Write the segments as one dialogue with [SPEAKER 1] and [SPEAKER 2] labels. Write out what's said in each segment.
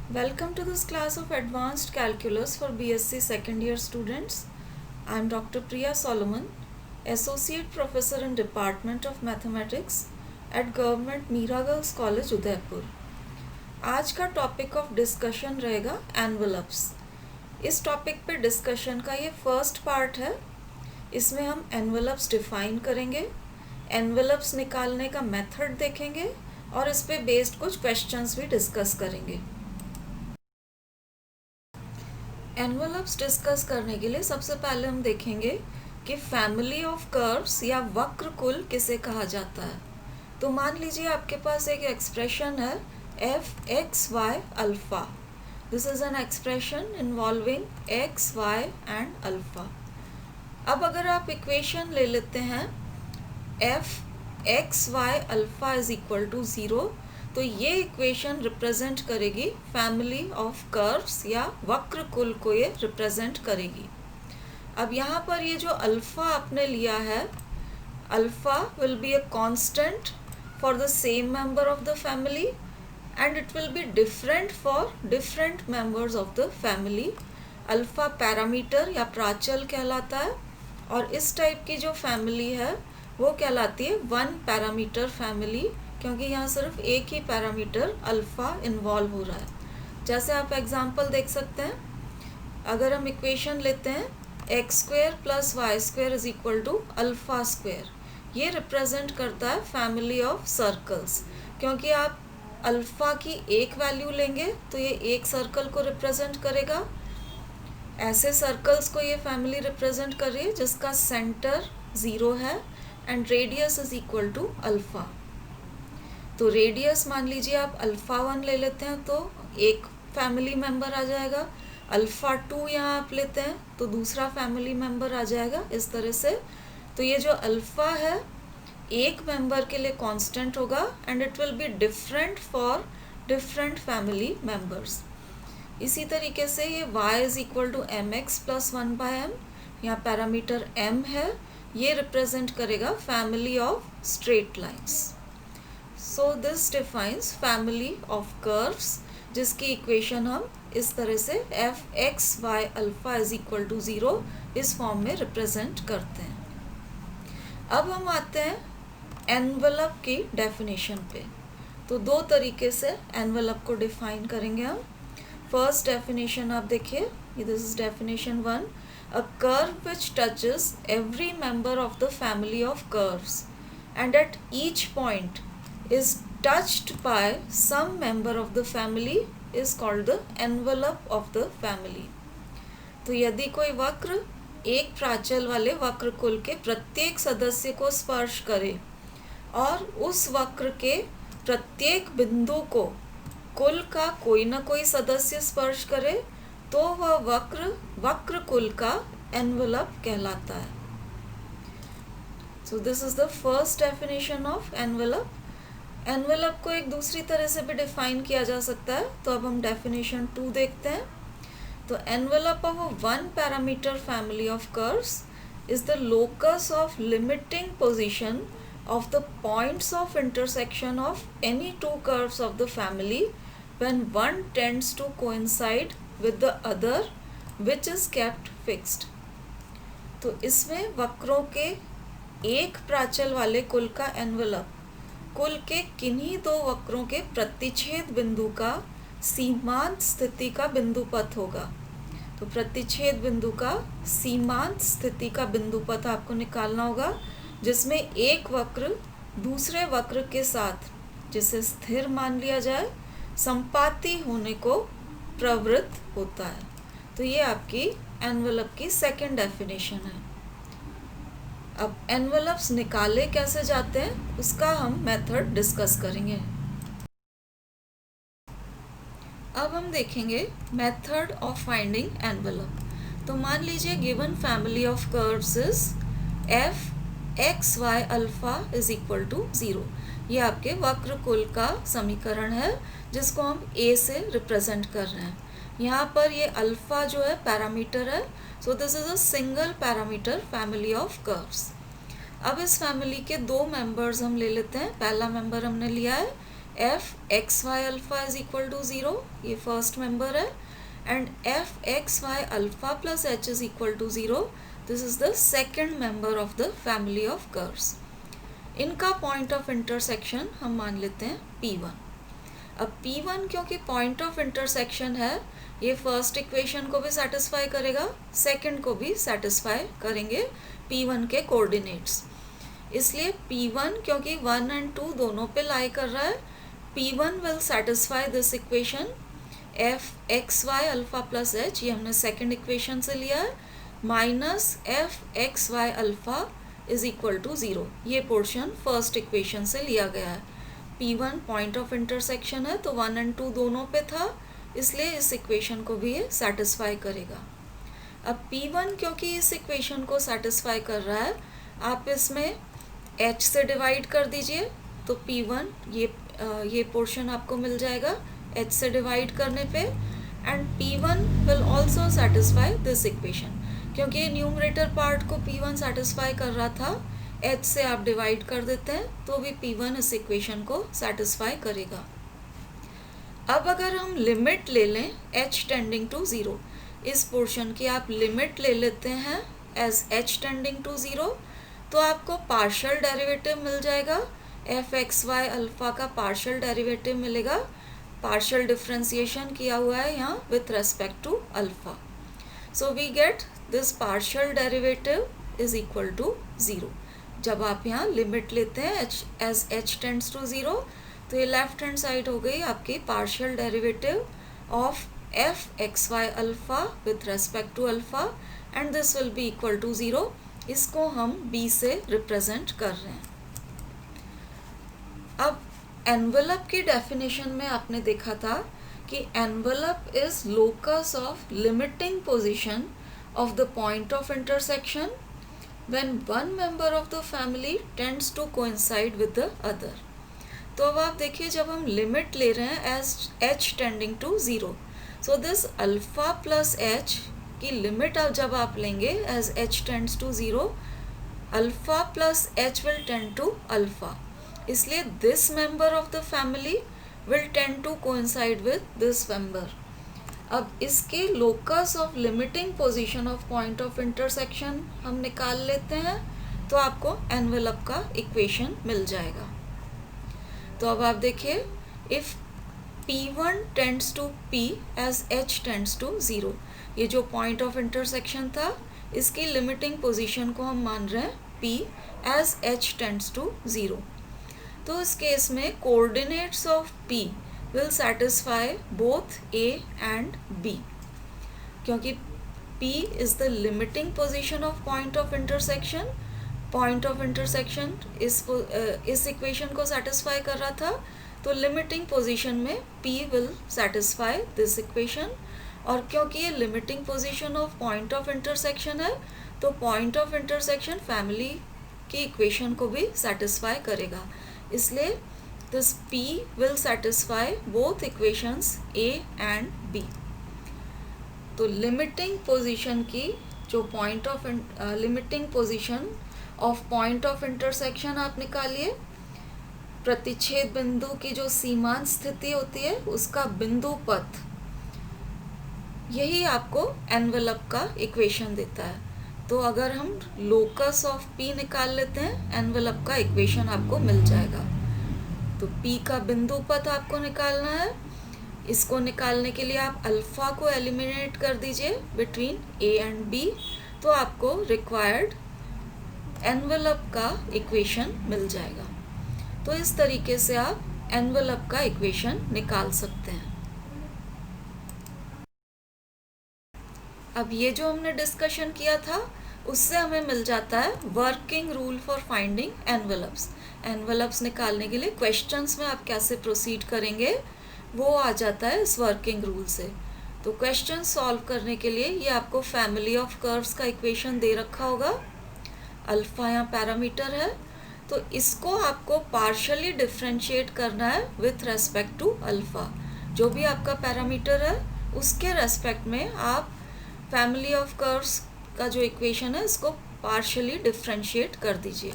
[SPEAKER 1] Welcome to this class of Advanced Calculus for BSc second year students. I am Dr. Priya Solomon, Associate Professor in Department of Mathematics at Government Mira Girls College, Udaipur. आज का topic of discussion रहेगा envelopes. इस topic पे discussion का ये first part है। इसमें हम एनवेलप्स डिफाइन करेंगे, एनवेलप्स निकालने का मेथड देखेंगे और इस पे बेस्ड कुछ क्वेश्चंस भी डिस्कस करेंगे। एनवेलप्स डिस्कस करने के लिए सबसे पहले हम देखेंगे कि फैमिली ऑफ कर्व्स या वक्र कुल किसे कहा जाता है। तो मान लीजिए आपके पास एक एक्सप्रेशन है f x y alpha. This is an expression involving x y and alpha. अब अगर आप इक्वेशन ले लेते हैं f x y alpha is equal to 0, तो ये इक्वेशन रिप्रेजेंट करेगी फैमिली ऑफ कर्व्स या वक्र कुल को ये रिप्रेजेंट करेगी। अब यहाँ पर ये जो अल्फा आपने लिया है, alpha will be a constant for the same member of the family and it will be different for different members of the family. Alpha parameter या प्राचल कहलाता है और इस टाइप की जो फैमिली है वो कहलाती है वन पैरामीटर फैमिली, क्योंकि यहाँ सिर्फ एक ही पैरामीटर अल्फ़ा इन्वॉल्व हो रहा है। जैसे आप एग्जांपल देख सकते हैं, अगर हम इक्वेशन लेते हैं x square plus y square is equal to alpha square, ये रिप्रेजेंट करता है फैमिली ऑफ सर्कल्स। क्योंकि आप अल्फ़ा की एक वैल्यू लेंगे तो ये एक सर्कल को रिप्रेजेंट करेगा। ऐसे सर्कल्स को ये फैमिली रिप्रेजेंट कर रही है जिसका सेंटर 0 है and radius is equal to alpha. तो रेडियस मान लीजिए आप अल्फ़ा 1 ले लेते हैं तो एक फैमिली मेंबर आ जाएगा, अल्फ़ा 2 यहाँ आप लेते हैं तो दूसरा फैमिली मेंबर आ जाएगा, इस तरह से। तो ये जो अल्फ़ा है एक मेंबर के लिए कांस्टेंट होगा and it will be different for different family members. इसी तरीके से ये y is equal to m x plus 1/m, यहाँ पैरामीटर m है, ये रिप्रेजेंट करेगा family of straight lines. So this defines family of curves, जिसकी इक्वेशन हम इस तरह से f x y alpha is equal to 0 इस फॉर्म में रिप्रेजेंट करते हैं। अब हम आते हैं एनवेलप की डेफिनेशन पे। तो दो तरीके से एनवेलप को डिफाइन करेंगे हम। फर्स्ट डेफिनेशन आप देखिए, this is definition 1, a curve which touches every member of the family of curves and at each point is touched by some member of the family is called the envelope of the family। तो यदि कोई वक्र एक प्राचल वाले वक्र कुल के प्रत्येक सदस्य को स्पर्श करे और उस वक्र के प्रत्येक बिंदु को कुल का कोई ना कोई सदस्य स्पर्श करे तो वह वक्र वक्र कुल का एनवेलप कहलाता है। So this is the first definition of envelope. Envelope को एक दूसरी तरह से भी डिफाइन किया जा सकता है, तो अब हम डेफिनेशन 2 देखते हैं। तो envelope of a one parameter family of curves is the locus of limiting position of the points of intersection of any two curves of the family when one tends to coincide with the other which is kept fixed. तो इसमें वक्रों के एक प्राचल वाले कुल का envelope कुल के किन्हीं दो वक्रों के प्रतिच्छेद बिंदु का सीमांत स्थिति का बिंदु पथ होगा। तो प्रतिच्छेद बिंदु का सीमांत स्थिति का बिंदु पथ आपको निकालना होगा, जिसमें एक वक्र दूसरे वक्र के साथ, जिसे स्थिर मान लिया जाए, संपाती होने को प्रवृत्त होता है। तो ये आपकी एनवेलप की सेकेंड डेफिनेशन है। अब एनवेलप्स निकाले कैसे जाते हैं उसका हम मेथड डिस्कस करेंगे। अब हम देखेंगे मेथड ऑफ फाइंडिंग एनवेलप। तो मान लीजिए given family of curves is f x y alpha is equal to 0। ये आपके वक्र कुल का समीकरण है जिसको हम ए से रिप्रेजेंट कर रहे हैं। यहाँ पर ये अल्फा जो है पैरामीटर है, so this is a single parameter family of curves. अब इस फैमिली के दो मेंबर्स हम ले लेते हैं। पहला मेंबर हमने लिया है f x y alpha is equal to 0, ये फर्स्ट मेंबर है, and f x y alpha plus h is equal to 0, this is the second member of the family of curves. इनका पॉइंट ऑफ इंटरसेक्शन हम मान लेते हैं P1। अब P1 क्योंकि point of intersection है, ये फर्स्ट इक्वेशन को भी सेटिस्फाई करेगा, सेकंड को भी सेटिस्फाई करेंगे P1 के कोऑर्डिनेट्स। इसलिए P1 क्योंकि 1 एंड 2 दोनों पे लाई कर रहा है, P1 will satisfy this equation f x y alpha plus h, ये हमने सेकंड इक्वेशन से लिया है, minus f x y alpha is equal to 0, ये पोर्शन फर्स्ट इक्वेशन से लिया गया है। P1 पॉइंट ऑफ इंटरसेक्शन है तो 1 एंड 2 दोनों पे था, इसलिए इस इक्वेशन को भी ये सेटिस्फाई करेगा। अब P1 क्योंकि इस इक्वेशन को सेटिस्फाई कर रहा है, आप इसमें h से डिवाइड कर दीजिए, तो P1 ये पोर्शन आपको मिल जाएगा h से डिवाइड करने पे, and P1 will also satisfy this equation, क्योंकि न्यूमरेटर पार्ट को P1 सेटिस्फाई कर रहा था, h से आप डिवाइड कर देते हैं तो भी P1 इस इक्वेशन को सेटिस्फाई करेगा। अब अगर हम लिमिट ले लें h टेंडिंग टू 0, इस पोर्शन की आप लिमिट ले लेते हैं एज h टेंडिंग टू 0, तो आपको पार्शियल डेरिवेटिव मिल जाएगा, एफ एक्स वाई अल्फा का पार्शियल डेरिवेटिव मिलेगा, पार्शियल डिफ्रेंसिएशन किया हुआ है यहाँ with respect to alpha. So we get this partial derivative is equal to 0। जब आप यहाँ लिमिट लेते हैं एज h टेंड्स टू 0, तो ये लेफ्ट हैंड साइड हो गई आपकी partial derivative of f x y alpha with respect to alpha, and this will be equal to 0। इसको हम b से रिप्रेजेंट कर रहे हैं। अब एनवेलप की डेफिनेशन में आपने देखा था कि envelope is locus of limiting position of the point of intersection when one member of the family tends to coincide with the other. तो अब आप देखिए, जब हम लिमिट ले रहे हैं as h tending to 0, so this alpha plus h की लिमिट अब जब आप लेंगे as h tends to 0, alpha plus h will tend to alpha, इसलिए this member of the family will tend to coincide with this member. अब इसके locus of limiting position of point of intersection हम निकाल लेते हैं, तो आपको envelope का इक्वेशन मिल जाएगा। तो अब आप देखिए, if P1 tends to P as h tends to 0, ये जो पॉइंट ऑफ इंटरसेक्शन था, इसकी लिमिटिंग पोजीशन को हम मान रहे हैं P as h tends to 0। तो इस केस में coordinates of P will satisfy both A and B, क्योंकि P is the limiting position of point of intersection. Point of intersection इस इक्वेशन को सेटिस्फाई कर रहा था, तो लिमिटिंग पोजीशन में P will satisfy this equation, और क्योंकि ये limiting position of point of intersection है, तो पॉइंट ऑफ इंटरसेक्शन फैमिली की इक्वेशन को भी सेटिस्फाई करेगा, इसलिए this P will satisfy both equations A and B। तो लिमिटिंग पोजीशन की जो point of limiting position of point of intersection आप निकालिए, प्रतिच्छेद बिंदु की जो सीमांत स्थिति होती है उसका बिंदु पथ, यही आपको एनवेलप का इक्वेशन देता है। तो अगर हम लोकस ऑफ P निकाल लेते हैं, एनवेलप का इक्वेशन आपको मिल जाएगा। तो P का बिंदु पथ आपको निकालना है, इसको निकालने के लिए आप अल्फा को एलिमिनेट कर दीजिए बिटवीन A एंड B, तो आपको रिक्वायर्ड एनवेलप का इक्वेशन मिल जाएगा। तो इस तरीके से आप एनवेलप का इक्वेशन निकाल सकते हैं। अब ये जो हमने डिस्कशन किया था, उससे हमें मिल जाता है working rule for finding envelopes. Envelopes निकालने के लिए क्वेश्चंस में आप कैसे प्रोसीड करेंगे, वो आ जाता है इस वर्किंग रूल से। तो क्वेश्चन सॉल्व करने के लिए ये आपको फैमिली ऑफ कर्व्स का इक्वेशन दे रखा होगा, अल्फा यहाँ पैरामीटर है, तो इसको आपको पार्शियली डिफ्रेंशिएट करना है विथ रेस्पेक्ट टू अल्फा। जो भी आपका पैरामीटर है उसके रेस्पेक्ट में आप फैमिली ऑफ कर्व्स का जो इक्वेशन है इसको पार्शियली डिफ्रेंशिएट कर दीजिए।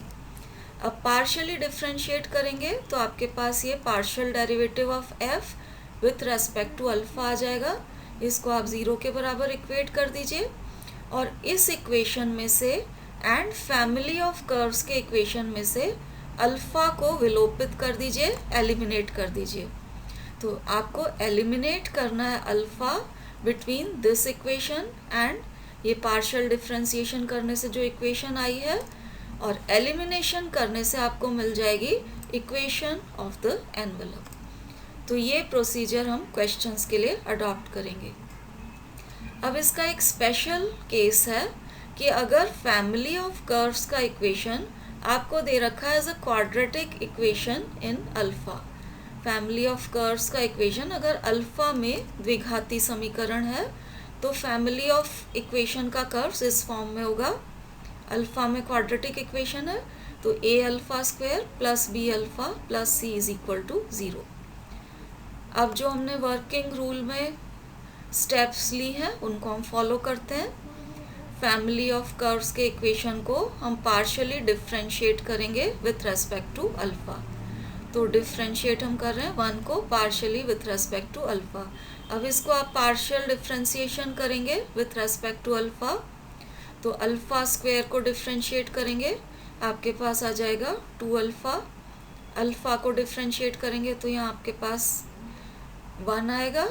[SPEAKER 1] अब पार्शियली डिफ्रेंशिएट करेंगे तो आपके पास ये partial derivative of F with respect to alpha आ जाएगा। इसको आप 0 के बराबर इक्वेट कर दीजिए और इस इक्वेशन में से एंड फैमिली ऑफ कर्व्स के इक्वेशन में से अल्फा को विलोपित कर दीजिए, एलिमिनेट कर दीजिए। तो आपको एलिमिनेट करना है alpha between this equation and ये पार्शियल डिफ्रेंसिएशन करने से जो इक्वेशन आई है, और एलिमिनेशन करने से आपको मिल जाएगी इक्वेशन ऑफ द एनवेलप। तो ये प्रोसीजर हम क्वेश्चंस के लिए अडॉप्ट करेंगे। अब इसका एक स्पेशल केस है कि अगर फैमिली ऑफ कर्व्स का इक्वेशन आपको दे रखा है as a quadratic equation in alpha. Family of curves का इक्वेशन अगर अल्फा में द्विघाती समीकरण है तो फैमिली ऑफ इक्वेशन का कर्व्स इस फॉर्म में होगा। अल्फा में क्वाड्रेटिक इक्वेशन है तो A alpha square plus B alpha plus C is equal to 0। अब जो हमने वर्किंग रूल में स्टेप्स ली हैं उनको हम फॉलो करते हैं। फैमिली ऑफ कर्व्स के इक्वेशन को हम पार्शियली डिफ्रेंशिएट करेंगे विथ रेस्पेक्ट टू अल्फा। तो डिफ्रेंशिएट हम कर रहे हैं 1 को partially with respect to alpha. अब इसको आप पार्शियल डिफ्रेंशिएशन करेंगे विथ रेस्पेक्ट टू अल्फा तो अल्फा स्क्वायर को डिफ्रेंशिएट करेंगे, आपके पास आ जाएगा 2 अल्फा। अल्फा को डिफ्रेंशिएट करेंगे तो यहाँ आपके पास 1 आएगा।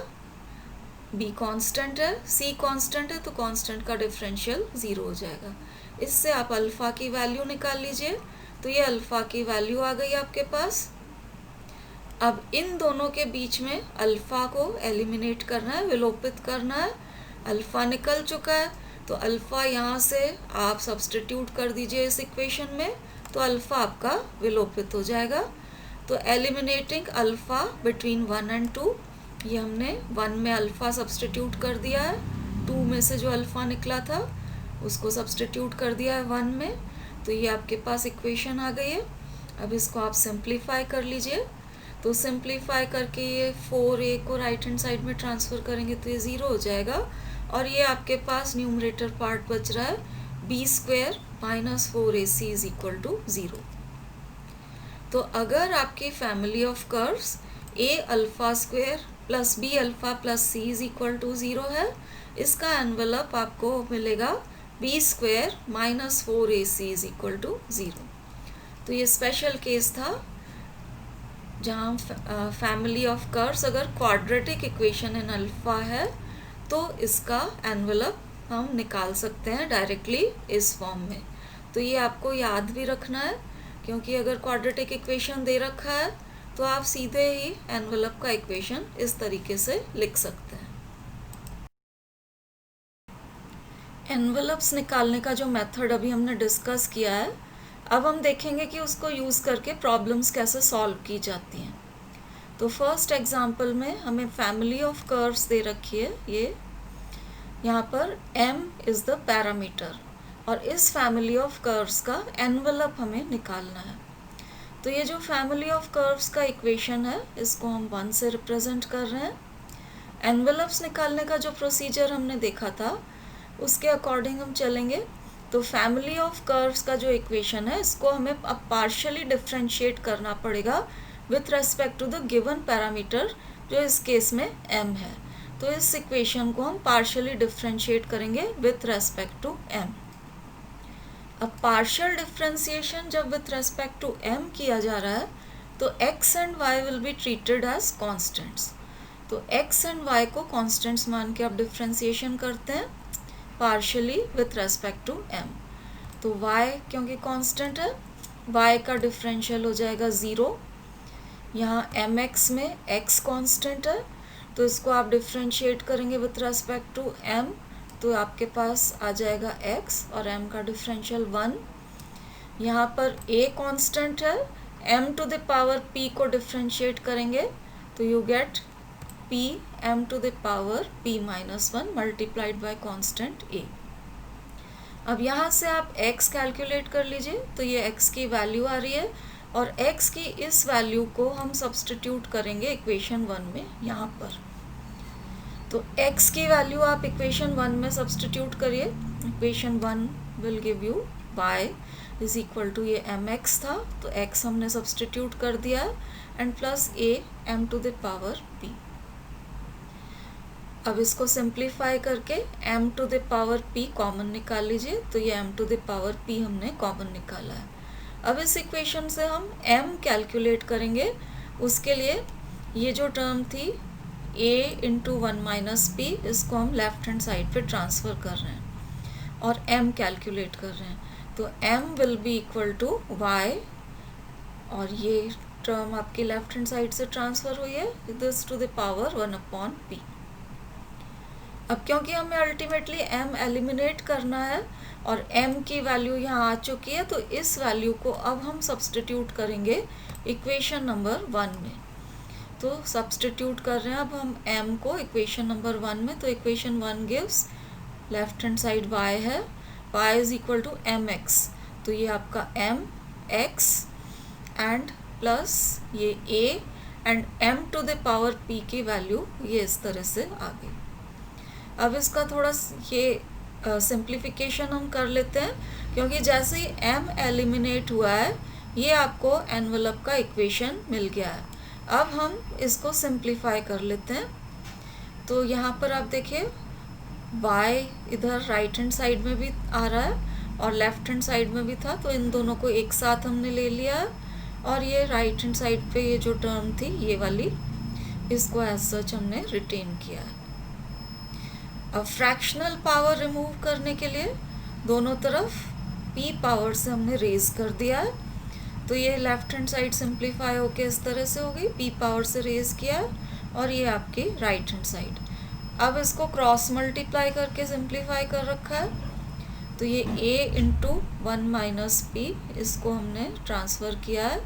[SPEAKER 1] बी कांस्टेंट है, सी कांस्टेंट है तो कांस्टेंट का डिफरेंशियल 0 हो जाएगा। इससे आप अल्फा की वैल्यू निकाल लीजिए। तो ये अल्फा की वैल्यू आ गई आपके पास। अब इन दोनों के बीच में अल्फा को एलिमिनेट करना है, विलोपित करना है। अल्फा निकल चुका है तो अल्फा यहाँ से आप सब्स्टिट्यूट कर दीजिए इस इक्वेशन में तो अल्फा आपका विलोपित हो जाएगा। तो एलिमिनेटिंग अल्फा बिटवीन 1 एंड 2, ये हमने 1 में अल्फा सब्स्टिट्यूट कर दिया है, 2 में से जो अल्फा निकला था उसको सब्स्टिट्यूट कर दिया है 1 में। तो ये आपके पास इक्वेशन आ गई है। अब इसको आप सिंप्लीफाई कर लीजिए। तो सिंप्लीफाई करके ये 4a को राइट हैंड साइड में ट्रांसफ़र करेंगे तो ये 0 हो जाएगा और ये आपके पास न्यूमरेटर पार्ट बच रहा है b square minus 4ac is equal to 0। तो अगर आपकी family of curves a alpha square plus B alpha plus C is equal to 0 है, इसका एनवेलप आपको मिलेगा B square minus 4ac is equal to 0। तो ये स्पेशल केस था जहाँ फैमिली ऑफ कर्व्स अगर क्वाड्रेटिक इक्वेशन इन अल्फा है तो इसका एनवेलप हम निकाल सकते हैं डायरेक्टली इस फॉर्म में। तो ये आपको याद भी रखना है क्योंकि अगर क्वाड्रेटिक इक्वेशन दे रखा है तो आप सीधे ही एनवेलप का इक्वेशन इस तरीके से लिख सकते हैं। एनवेलप्स निकालने का जो मेथड अभी हमने डिस्कस किया है, अब हम देखेंगे कि उसको यूज़ करके प्रॉब्लम्स कैसे सॉल्व की जाती हैं। तो फर्स्ट एग्जांपल में हमें फैमिली ऑफ कर्व्स दे रखी है। ये यहाँ पर m इज़ द पैरामीटर और इस फैमिली ऑफ कर्व्स का एनवेलप हमें निकालना है। तो ये जो फैमिली ऑफ कर्व्स का इक्वेशन है इसको हम 1 से रिप्रेजेंट कर रहे हैं। एनवेलप्स निकालने का जो प्रोसीजर हमने देखा था उसके अकॉर्डिंग हम चलेंगे। तो फैमिली ऑफ कर्व्स का जो इक्वेशन है इसको हमें अब पार्शियली डिफ्रेंशिएट करना पड़ेगा with respect to the given parameter जो इस केस में m है। तो इस इक्वेशन को हम पार्शियली डिफ्रेंशिएट करेंगे विथ रेस्पेक्ट टू m। अब पार्शियल डिफ्रेंशिएशन जब विथ रेस्पेक्ट टू m किया जा रहा है तो x and y will be treated as constants. तो x एंड y को कॉन्स्टेंट्स मान के आप डिफ्रेंशिएशन करते हैं partially with respect to m। तो y क्योंकि कांस्टेंट है y का डिफरेंशियल हो जाएगा 0। यहाँ mx में x कांस्टेंट है तो इसको आप डिफरेंशिएट करेंगे विथ रेस्पेक्ट टू m तो आपके पास आ जाएगा x और m का डिफरेंशियल 1। यहाँ पर a कांस्टेंट है, m to the power p को डिफरेंशिएट करेंगे तो you get p m to the power p minus 1 multiplied by constant a। अब यहाँ से आप x कैलकुलेट कर लीजिए। तो ये x की वैल्यू आ रही है और x की इस वैल्यू को हम सब्स्टिट्यूट करेंगे इक्वेशन 1 में यहाँ पर। तो x की वैल्यू आप इक्वेशन 1 में सब्स्टिट्यूट करिए। Equation 1 will give you y is equal to ये mx था, तो x हमने सब्सटीट्यूट कर दिया and plus a m to the power p। अब इसको सिंप्लीफाई करके m to the power p common निकाल लीजिए, तो ये m to the power p हमने कॉमन निकाला है। अब इस इक्वेशन से हम m कैलकुलेट करेंगे, उसके लिए ये जो टर्म थी a इंटू 1 माइनस पी, इसको हम लेफ्ट हैंड साइड पे ट्रांसफ़र कर रहे हैं और m कैलकुलेट कर रहे हैं। तो m will be equal to y, और ये टर्म आपकी लेफ्ट हैंड साइड से ट्रांसफ़र हुई है, this to the power 1 upon p। अब क्योंकि हमें अल्टीमेटली m एलिमिनेट करना है और m की वैल्यू यहाँ आ चुकी है, तो इस वैल्यू को अब हम सब्सटीट्यूट करेंगे इक्वेशन नंबर 1 में। तो सब्सटीट्यूट कर रहे हैं अब हम m को इक्वेशन नंबर 1 में। तो equation 1 gives left hand side y है, y is equal to mx, तो ये आपका m x एंड प्लस ये a and m to the power p की वैल्यू ये इस तरह से आ गई। अब इसका थोड़ा ये सिंप्लीफिकेशन हम कर लेते हैं, क्योंकि जैसे ही m एलिमिनेट हुआ है ये आपको एनवलप का इक्वेशन मिल गया है। अब हम इसको सिंप्लीफाई कर लेते हैं। तो यहाँ पर आप देखिए y इधर राइट हैंड साइड में भी आ रहा है और लेफ्ट हैंड साइड में भी था, तो इन दोनों को एक साथ हमने ले लिया है और ये राइट हैंड साइड पे ये जो टर्म थी ये वाली, इसको एज सच हमने रिटेन किया है। अब फ्रैक्शनल पावर रिमूव करने के लिए दोनों तरफ p पावर से हमने रेज कर दिया है, तो ये लेफ्ट हैंड साइड सिंप्लीफाई होके इस तरह से हो गई, p पावर से रेज किया है, और ये आपकी राइट हैंड साइड। अब इसको क्रॉस मल्टीप्लाई करके सिंप्लीफाई कर रखा है, तो ये a इंटू 1 माइनस पी, इसको हमने ट्रांसफ़र किया है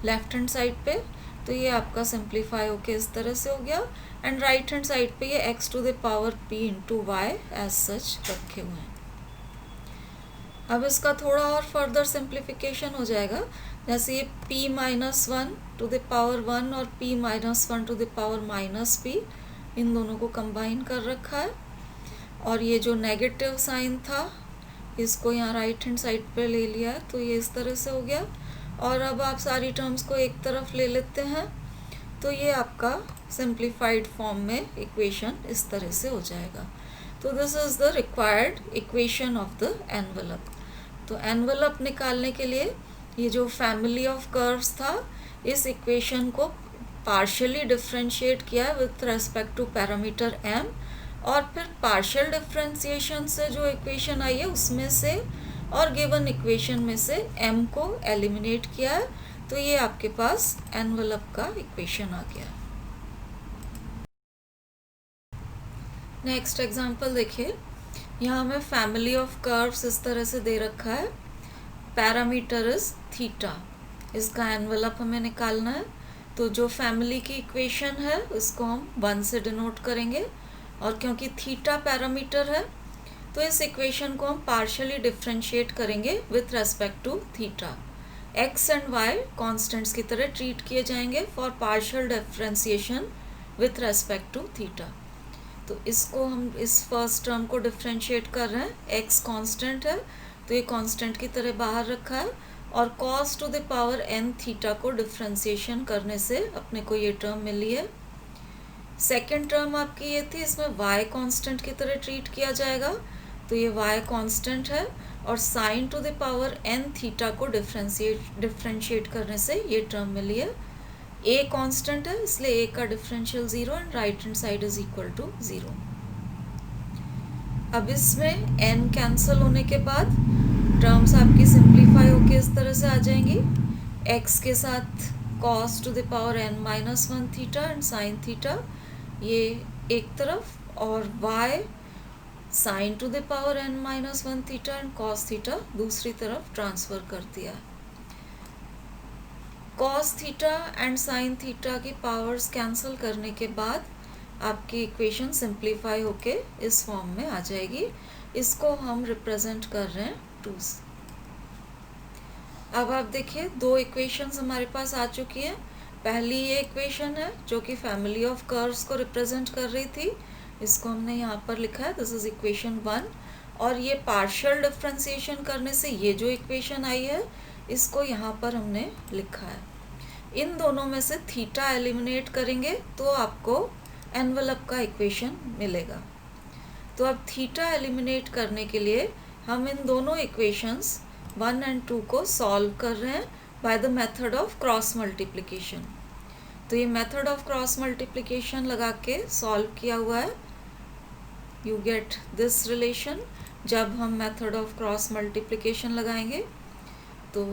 [SPEAKER 1] लेफ्ट हैंड साइड पे, तो ये आपका सिंप्लीफाई होके इस तरह से हो गया एंड राइट हैंड साइड पे ये x to the power p into Y as such रखे हुए हैं। अब इसका थोड़ा और फर्दर सिंप्लीफिकेशन हो जाएगा, जैसे ये p minus 1 to the power 1 और p minus 1 to the power minus p, इन दोनों को कंबाइन कर रखा है, और ये जो नेगेटिव साइन था इसको यहाँ राइट हैंड साइड पे ले लिया है, तो ये इस तरह से हो गया। और अब आप सारी टर्म्स को एक तरफ ले लेते हैं, तो ये आपका सिंप्लीफाइड फॉर्म में इक्वेशन इस तरह से हो जाएगा। तो this is the required equation of the envelope. तो एनवलप निकालने के लिए ये जो फैमिली ऑफ कर्व्स था, इस इक्वेशन को पार्शियली डिफरेंशिएट किया with respect to parameter m, और फिर पार्शियल डिफरेंशिएशन से जो इक्वेशन आई है उसमें से और गिवन इक्वेशन में से m को एलिमिनेट किया है, तो ये आपके पास एनवलप का इक्वेशन आ गया। नेक्स्ट एग्जांपल देखिए, यहाँ हमें फैमिली ऑफ कर्व्स इस तरह से दे रखा है, पैरामीटर इज थीटा, इसका एनवलप हमें निकालना है। तो जो फैमिली की इक्वेशन है इसको हम 1 से डिनोट करेंगे, और क्योंकि थीटा पैरामीटर है तो इस इक्वेशन को हम पार्शियली डिफरेंशिएट करेंगे with respect to theta. x and y constants की तरह ट्रीट किए जाएंगे for partial differentiation with respect to theta. तो इसको हम इस फर्स्ट टर्म को डिफरेंशिएट कर रहे हैं, x कांस्टेंट है तो ये कांस्टेंट की तरह बाहर रखा है, और cos to the power n theta को डिफरेंशिएशन करने से अपने को ये टर्म मिली है। सेकेंड टर्म आपकी ये थी, इसमें y कांस्टेंट की तरह ट्रीट किया जाएगा, तो ये y कांस्टेंट है, और sin to the power n theta को डिफरेंशिएट करने से ये टर्म मिली है। a कांस्टेंट है इसलिए a का differential 0 and right hand side is equal to 0। अब इसमें n कैंसिल होने के बाद टर्म्स आपकी सिंप्लीफाई होके इस तरह से आ जाएंगी, x के साथ cos to the power n minus 1 theta and sin theta ये एक तरफ, और y sin to the power n minus 1 theta and cos theta दूसरी तरफ ट्रांसफ़र कर दिया। cos theta and sin theta की पावर्स कैंसिल करने के बाद आपकी इक्वेशन सिंप्लीफाई होके इस फॉर्म में आ जाएगी। इसको हम रिप्रेजेंट कर रहे हैं 2 से। अब आप देखिए दो इक्वेशंस हमारे पास आ चुकी हैं। पहली ये इक्वेशन है जो कि फैमिली ऑफ कर्व्स को रिप्रेजेंट कर रही थी, इसको हमने यहाँ पर लिखा है, दिस इज इक्वेशन 1, और ये पार्शियल डिफरेंशिएशन करने से ये जो इक्वेशन आई है इसको यहाँ पर हमने लिखा है। इन दोनों में से थीटा एलिमिनेट करेंगे तो आपको एनवलप का इक्वेशन मिलेगा। तो अब थीटा एलिमिनेट करने के लिए हम इन दोनों इक्वेशंस 1 एंड 2 को सॉल्व कर रहे हैं by the method of cross multiplication. तो ये मेथड ऑफ क्रॉस मल्टीप्लिकेशन लगा के सॉल्व किया हुआ है। You get this relation. जब हम मेथड ऑफ क्रॉस मल्टीप्लिकेशन लगाएंगे तो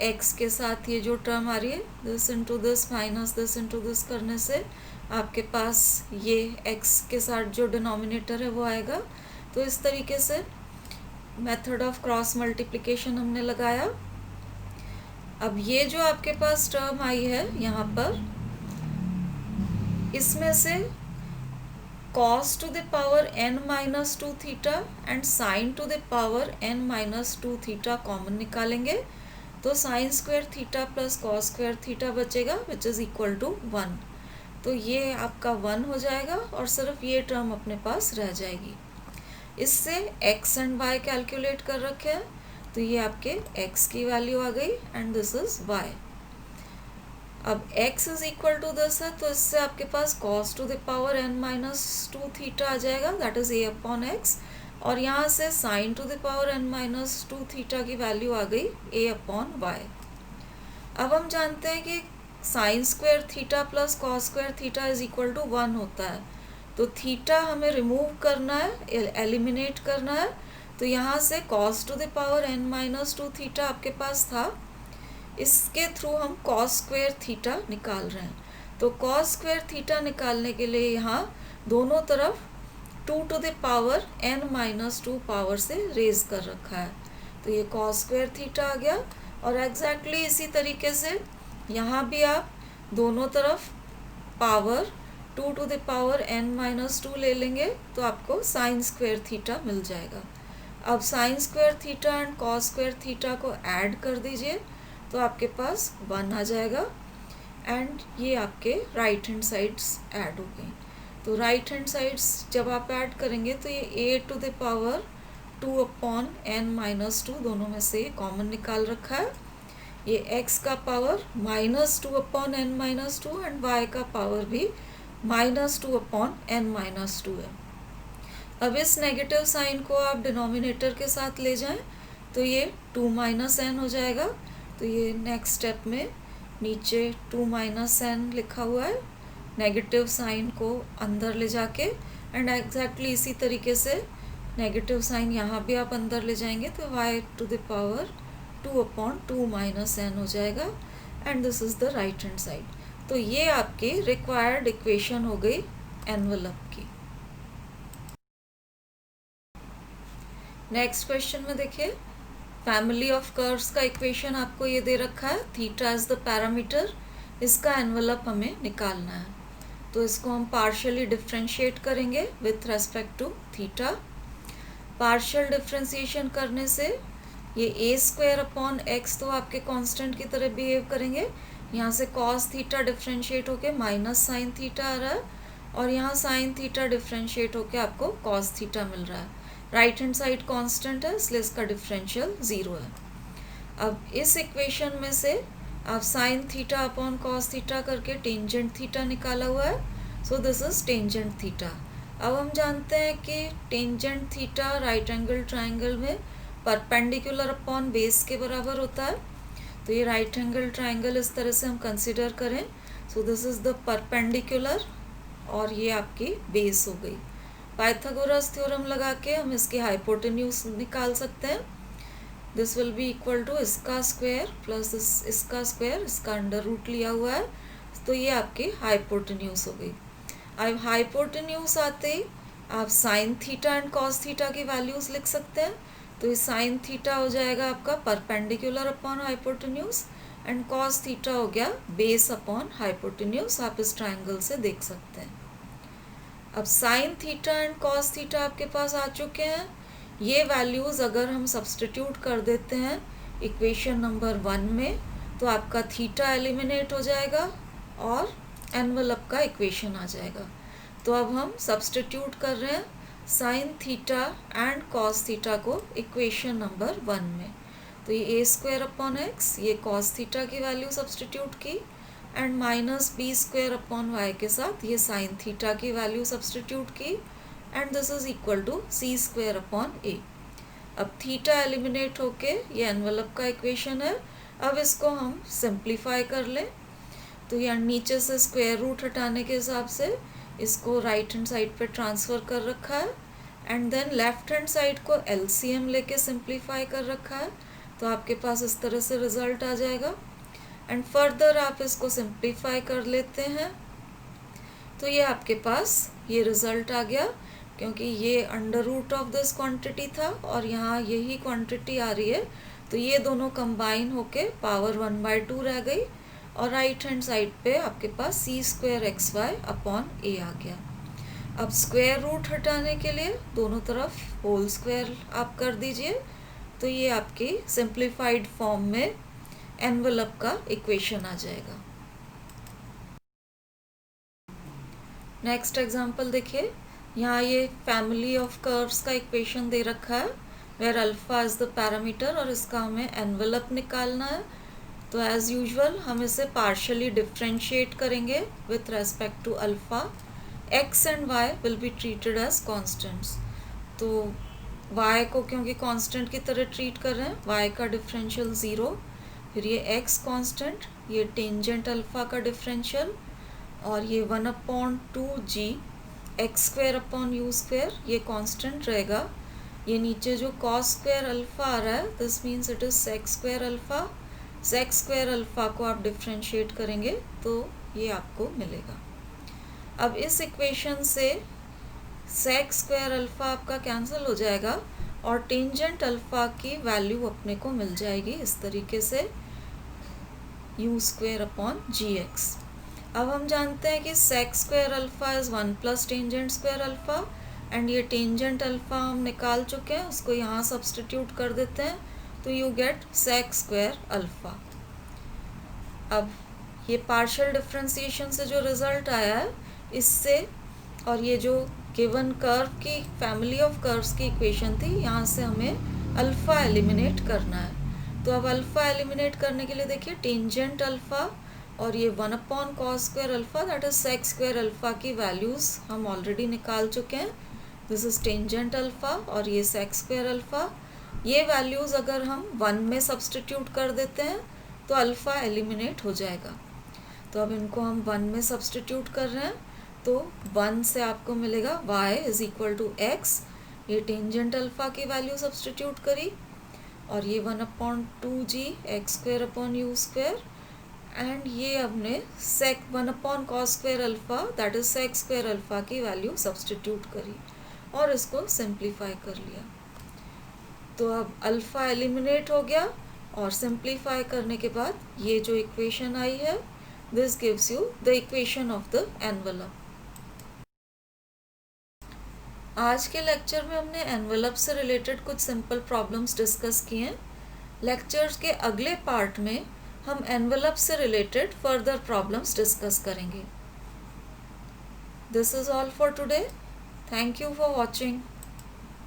[SPEAKER 1] x के साथ ये जो टर्म आ रही है this into this minus this into this करने से आपके पास ये x के साथ जो डिनोमिनेटर है वो आएगा। तो इस तरीके से मेथड ऑफ क्रॉस मल्टीप्लिकेशन हमने लगाया। अब ये जो आपके पास टर्म आई है यहाँ पर, इसमें से cos to the power n minus 2 theta and sin to the power n minus 2 theta common निकालेंगे तो sin square theta plus cos square theta बचेगा विच इज़ इक्वल टू 1। तो ये आपका 1 हो जाएगा और सिर्फ ये टर्म अपने पास रह जाएगी। इससे x एंड y कैलकुलेट कर रखे हैं तो ये आपके x की वैल्यू आ गई एंड दिस इज y। अब x is equal to this है तो इससे आपके पास cos to the power n minus 2 theta आ जाएगा that is a upon x, और यहाँ से sin to the power n minus 2 theta की वैल्यू आ गई a अपॉन y। अब हम जानते हैं कि sin square theta plus cos square theta is equal to 1 होता है। तो थीटा हमें रिमूव करना है, एलिमिनेट करना है। तो यहाँ से cos to the power n minus 2 theta आपके पास था, इसके थ्रू हम cos स्क्वायर थीटा निकाल रहे हैं। तो cos स्क्वायर थीटा निकालने के लिए यहाँ दोनों तरफ 2 to the power n minus 2 power से रेज कर रखा है। तो ये cos स्क्वायर थीटा आ गया। और एग्जैक्टली इसी तरीके से यहाँ भी आप दोनों तरफ power 2 to the power n minus 2 ले लेंगे तो आपको साइन स्क्वायर थीटा मिल जाएगा। अब sine square theta and cos square theta को ऐड कर दीजिए तो आपके पास 1 आ जाएगा एंड ये आपके राइट हैंड साइड्स ऐड हो गई। तो राइट हैंड साइड्स जब आप ऐड करेंगे तो ये a to the power 2 upon n minus 2 दोनों में से कॉमन निकाल रखा है। ये x का power minus 2 upon n minus 2 and y का पावर भी माइनस 2 अपॉन n माइनस 2 है। अब इस नेगेटिव साइन को आप डिनोमिनेटर के साथ ले जाएं तो ये 2 माइनस n हो जाएगा। तो ये नेक्स्ट स्टेप में नीचे 2 माइनस n लिखा हुआ है, नेगेटिव साइन को अंदर ले जाके एंड एग्जैक्टली इसी तरीके से नेगेटिव साइन यहाँ भी आप अंदर ले जाएंगे तो y to the power 2 upon 2 minus n हो जाएगा and this is the right hand side. तो ये आपकी रिक्वायर्ड इक्वेशन हो गई एनवलप की। नेक्स्ट क्वेश्चन में देखिए, फैमिली ऑफ कर्व्स का इक्वेशन आपको ये दे रखा है, थीटा इज द पैरामीटर, इसका एनवलप हमें निकालना है। तो इसको हम पार्शियली डिफरेंशिएट करेंगे with respect to theta. Partial differentiation करने से ये a स्क्वायर अपॉन एक्स तो आपके कांस्टेंट की तरह बिहेव करेंगे। यहाँ से cos थीटा डिफरेंशिएट होके माइनस साइन थीटा आ रहा है और यहाँ साइन थीटा डिफरेंशिएट होके आपको cos थीटा मिल रहा है। राइट हैंड साइड कांस्टेंट है इसलिए इसका डिफरेंशियल 0 है। अब इस इक्वेशन में से आप sine theta upon cos theta करके टेंजेंट थीटा निकाला हुआ है, so this is tangent theta. अब हम जानते हैं कि tangent theta right angle triangle में परपेंडिकुलर अपॉन बेस के बराबर होता है। तो ये राइट एंगल ट्राइंगल इस तरह से हम कंसिडर करें, so this is the perpendicular और ये आपकी बेस हो गई। पाइथागोरस थ्योरम लगा के हम इसकी हाइपोटेन्यूज निकाल सकते हैं। This will be equal to इसका स्क्वायर प्लस इसका स्क्वायर, इसका अंडर रूट लिया हुआ है, तो ये आपकी हाइपोटेन्यूज हो गई। अब हाइपोटेन्यूज आते ही आप sign theta and cos theta की वैल्यूज लिख सकते हैं। तो ये साइन थीटा हो जाएगा आपका perpendicular upon hypotenuse and cos theta हो गया बेस अपॉन हाइपोटेन्यूज। आप इस ट्राइंगल से देख सकते हैं। अब sign theta and cos theta आपके पास आ चुके हैं। ये वैल्यूज़ अगर हम सब्सटीट्यूट कर देते हैं इक्वेशन नंबर 1 में तो आपका थीटा एलिमिनेट हो जाएगा और एनवलप का इक्वेशन आ जाएगा। तो अब हम सब्सटीट्यूट कर रहे हैं। Sine theta and cos theta को इक्वेशन नंबर 1 में। तो ये a² अपॉन x, ये कॉस थीटा की वैल्यू सब्सटीट्यूट की, and minus b² upon y के साथ ये साइन थीटा की वैल्यू सब्सटीट्यूट की, and this is equal to c² upon a। अब थीटा एलिमिनेट होके ये एनवलप का इक्वेशन है। अब इसको हम सिंप्लीफाई कर लें, तो यहाँ नीचे से स्क्वायर रूट हटाने के हिसाब से इसको राइट हैंड साइड पे ट्रांसफ़र कर रखा है, and then left hand side को एलसीएम लेके सिंप्लीफाई कर रखा है। तो आपके पास इस तरह से रिजल्ट आ जाएगा, एंड फर्दर आप इसको सिंप्लीफाई कर लेते हैं तो ये आपके पास ये रिज़ल्ट आ गया, क्योंकि ये under root of this quantity था और यहाँ यही क्वांटिटी आ रही है, तो ये दोनों कंबाइन होके पावर 1/2 रह गई, और राइट हैंड साइड पे आपके पास c² अपॉन a आ गया। अब स्क्वायर रूट हटाने के लिए दोनों तरफ होल स्क्वायर आप कर दीजिए, तो ये आपकी सिंप्लीफाइड फॉर्म में एनवलप का इक्वेशन आ जाएगा। नेक्स्ट एग्जांपल देखिए, यहाँ ये फैमिली ऑफ कर्व्स का इक्वेशन दे रखा है, where alpha is the parameter, और इसका हमें एनवलप निकालना है। तो एज यूजुअल हम इसे पार्शियली डिफ्रेंशिएट करेंगे with respect to alpha. X and Y will be treated as constants. तो y को क्योंकि कांस्टेंट की तरह ट्रीट कर रहे हैं, y का डिफरेंशियल 0, फिर ये x कांस्टेंट, ये टेंजेंट अल्फा का डिफरेंशियल, और ये 1/2g x² अपॉन u², ये कांस्टेंट रहेगा। ये नीचे जो cos² अल्फा आ रहा है, this means it is sec² alpha. sec² alpha को आप डिफ्रेंशिएट करेंगे तो ये आपको मिलेगा। अब इस इक्वेशन से sec² अल्फा आपका कैंसिल हो जाएगा और टेंजेंट अल्फा की वैल्यू अपने को मिल जाएगी इस तरीके से, u² अपॉन gx। अब हम जानते हैं कि sec² alpha is 1 plus tangent square alpha, and ये टेंजेंट अल्फा हम निकाल चुके हैं, उसको यहाँ सब्सटीट्यूट कर देते हैं, तो यू गेट sec² अल्फा। अब ये पार्शियल डिफ्रेंसिएशन से जो रिजल्ट आया है इससे, और ये जो गिवन कर्व की फैमिली ऑफ कर्व्स की इक्वेशन थी, यहाँ से हमें अल्फा एलिमिनेट करना है। तो अब अल्फा एलिमिनेट करने के लिए देखिए, टेंजेंट अल्फा और ये 1/cos² alpha, that is sec² alpha की वैल्यूज़ हम ऑलरेडी निकाल चुके हैं। दिस इज टेंजेंट अल्फा और ये sec² अल्फा। ये वैल्यूज़ अगर हम 1 में सब्सटीट्यूट कर देते हैं तो अल्फ़ा एलिमिनेट हो जाएगा। तो अब इनको हम 1 में सब्सटीट्यूट कर रहे हैं, तो 1 से आपको मिलेगा y is equal to x, ये टेंजेंट अल्फा की वैल्यू सब्सटीट्यूट करी, और ये 1/2g x² upon u², and ये हमने sec 1/cos² alpha that is sec² alpha की वैल्यू सब्सटीट्यूट करी और इसको सिंप्लीफाई कर लिया। तो अब अल्फ़ा एलिमिनेट हो गया, और सिंप्लीफाई करने के बाद ये जो इक्वेशन आई है, this gives you the equation of the envelope. आज के लेक्चर में हमने एनवलप से रिलेटेड कुछ सिंपल प्रॉब्लम्स डिस्कस किए हैं। लेक्चर्स के अगले पार्ट में हम एनवलप से रिलेटेड फर्दर प्रॉब्लम्स डिस्कस करेंगे। This is all for today. Thank you for watching.